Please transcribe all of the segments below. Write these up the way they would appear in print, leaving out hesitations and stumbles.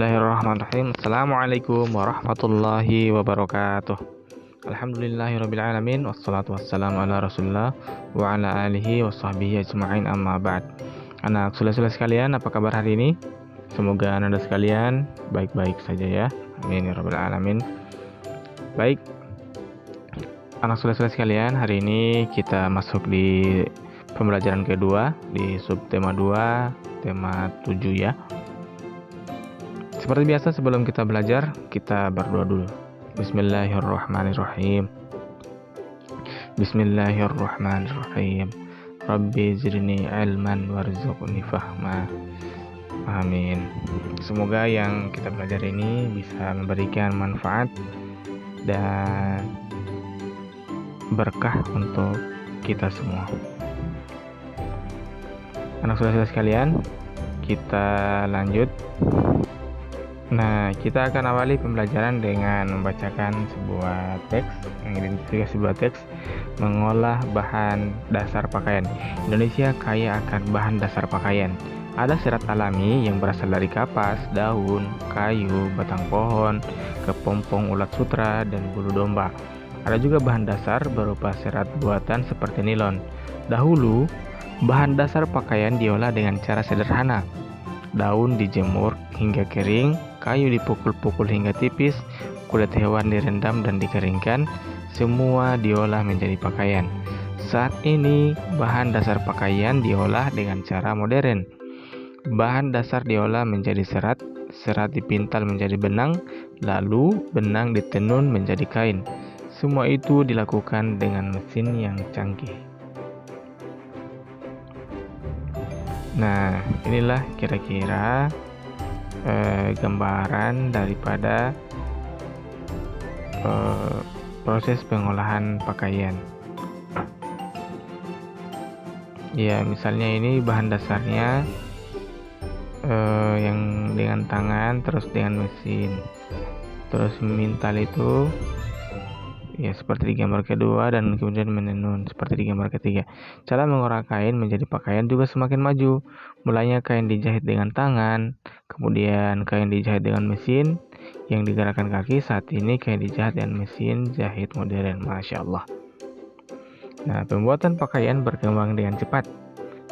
Bismillahirrahmanirrahim. Assalamualaikum warahmatullahi wabarakatuh. Alhamdulillahirrabbilalamin. Wassalatu wassalamu ala rasulullah wa ala alihi wa sahbihi ajma'in, amma ba'd. Anak sule-sule sekalian, apa kabar hari ini? Semoga anda sekalian baik-baik saja ya. Amin ya rabbal alamin. Baik, anak sule-sule sekalian, hari ini kita masuk di pembelajaran kedua di subtema 2, tema 7 ya. Seperti biasa, sebelum kita belajar, kita berdoa dulu. Bismillahirrahmanirrahim. Bismillahirrahmanirrahim. Rabbi zidni ilman warzuqni fahma. Amin. Semoga yang kita belajar ini bisa memberikan manfaat dan berkah untuk kita semua. Anak saudara sekalian, kita lanjut. Nah, kita akan awali pembelajaran dengan membacakan sebuah teks, mengidentifikasi sebuah teks, mengolah bahan dasar pakaian. Indonesia kaya akan bahan dasar pakaian. Ada serat alami yang berasal dari kapas, daun, kayu, batang pohon, kepompong ulat sutra, dan bulu domba. Ada juga bahan dasar berupa serat buatan seperti nilon. Dahulu, bahan dasar pakaian diolah dengan cara sederhana. Daun dijemur hingga kering, kayu dipukul-pukul hingga tipis, kulit hewan direndam dan dikeringkan, semua diolah menjadi pakaian. Saat ini, bahan dasar pakaian diolah dengan cara modern. Bahan dasar diolah menjadi serat, serat dipintal menjadi benang, lalu benang ditenun menjadi kain. Semua itu dilakukan dengan mesin yang canggih. Nah, inilah kira-kira gambaran daripada proses pengolahan pakaian. Ya, misalnya ini bahan dasarnya yang dengan tangan, terus dengan mesin, terus memintal itu ya seperti di gambar kedua, dan kemudian menenun seperti di gambar ketiga. Cara mengolah kain menjadi pakaian juga semakin maju. Mulanya kain dijahit dengan tangan, kemudian kain dijahit dengan mesin yang digerakkan kaki. Saat ini kain dijahit dengan mesin jahit modern. Masya Allah. Nah, pembuatan pakaian berkembang dengan cepat.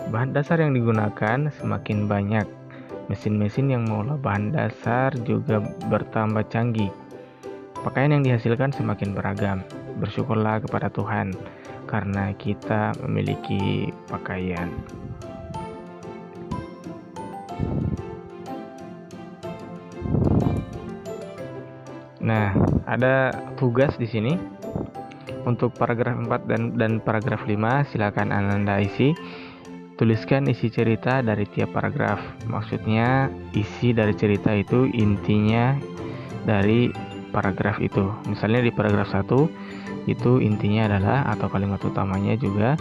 Bahan dasar yang digunakan semakin banyak. Mesin-mesin yang mengolah bahan dasar juga bertambah canggih. Pakaian yang dihasilkan semakin beragam. Bersyukurlah kepada Tuhan karena kita memiliki pakaian. Nah, ada tugas di sini untuk paragraf 4 dan paragraf 5. Silakan Anda isi. Tuliskan isi cerita dari tiap paragraf. Maksudnya isi dari cerita itu intinya dari paragraf itu. Misalnya di paragraf 1 itu intinya adalah, atau kalimat utamanya juga,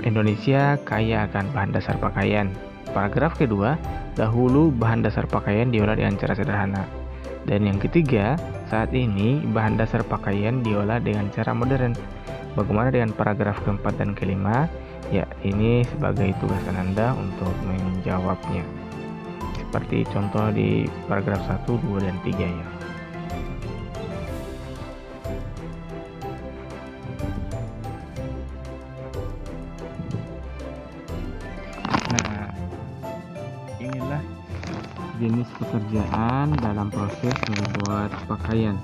Indonesia kaya akan bahan dasar pakaian. Paragraf kedua, dahulu bahan dasar pakaian diolah dengan cara sederhana. Dan yang ketiga, saat ini bahan dasar pakaian diolah dengan cara modern. Bagaimana dengan paragraf keempat dan kelima? Ya, ini sebagai tugasan Anda untuk menjawabnya. Seperti contoh di paragraf 1, 2, dan 3 ya. Inilah jenis pekerjaan dalam proses membuat pakaian.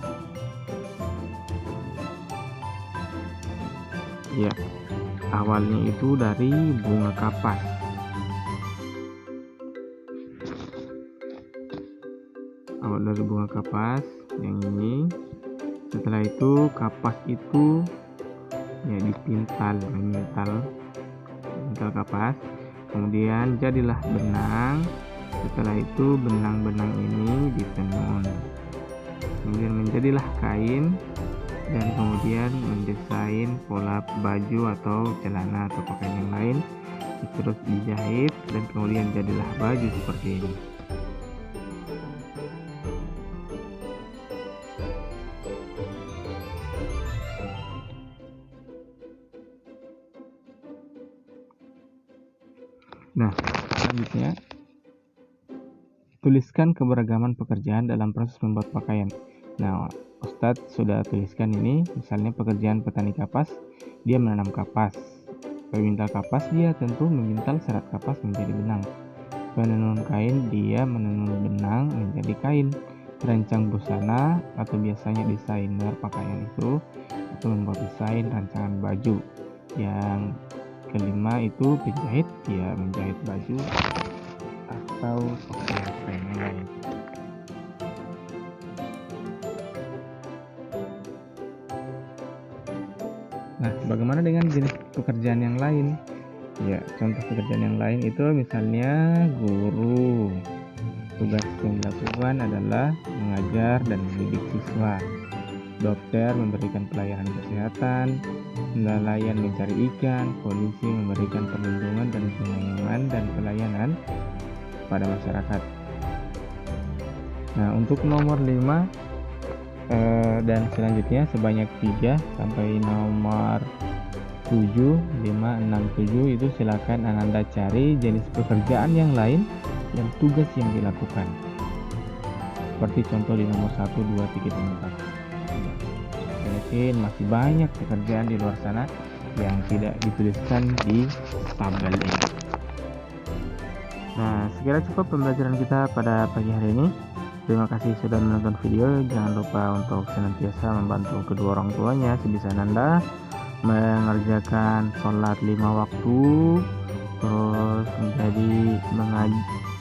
Ya, awalnya itu dari bunga kapas. Awal dari bunga kapas yang ini. Setelah itu kapas itu ya dipintal, memintal kapas. Kemudian jadilah benang. Setelah itu benang-benang ini ditenun. Kemudian menjadilah kain, dan kemudian mendesain pola baju atau celana atau pakaian yang lain. Terus dijahit dan kemudian jadilah baju seperti ini. Nah, selanjutnya tuliskan keberagaman pekerjaan dalam proses membuat pakaian. Nah, Ustadz sudah tuliskan ini, misalnya pekerjaan petani kapas, dia menanam kapas. Pemintal kapas, dia tentu memintal serat kapas menjadi benang. Penenun kain, dia menenun benang menjadi kain. Perancang busana atau biasanya desainer pakaian itu membuat desain rancangan baju. Yang kelima itu penjahit, dia menjahit baju atau pakaian yang lain. Nah, bagaimana dengan jenis pekerjaan yang lain? Ya, contoh pekerjaan yang lain itu misalnya guru. Tugas yang dilakukan adalah mengajar dan mendidik siswa. Dokter memberikan pelayanan kesehatan, nelayan mencari ikan, polisi memberikan perlindungan dan pengamanan dan pelayanan pada masyarakat. Nah, untuk nomor 5 dan selanjutnya sebanyak 3 sampai nomor 7, 5, 6, 7 itu silakan Ananda cari jenis pekerjaan yang lain dan tugas yang dilakukan. Seperti contoh di nomor 1, 2, 3, dan 4. Mungkin masih banyak pekerjaan di luar sana yang tidak dituliskan di tabel ini. Nah, sekira cukup pembelajaran kita pada pagi hari ini. Terima kasih sudah menonton video. Jangan lupa untuk senantiasa membantu kedua orang tuanya sebisa Ananda, mengerjakan sholat 5 waktu, terus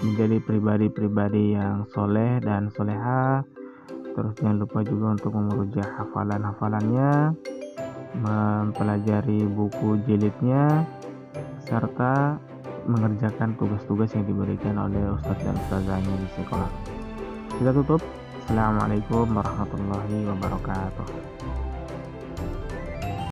menjadi pribadi-pribadi yang soleh dan soleha. Terus jangan lupa juga untuk memuja hafalan-hafalannya, mempelajari buku jilidnya, serta mengerjakan tugas-tugas yang diberikan oleh ustadz dan ustazahnya di sekolah. Kita tutup. Assalamualaikum warahmatullahi wabarakatuh.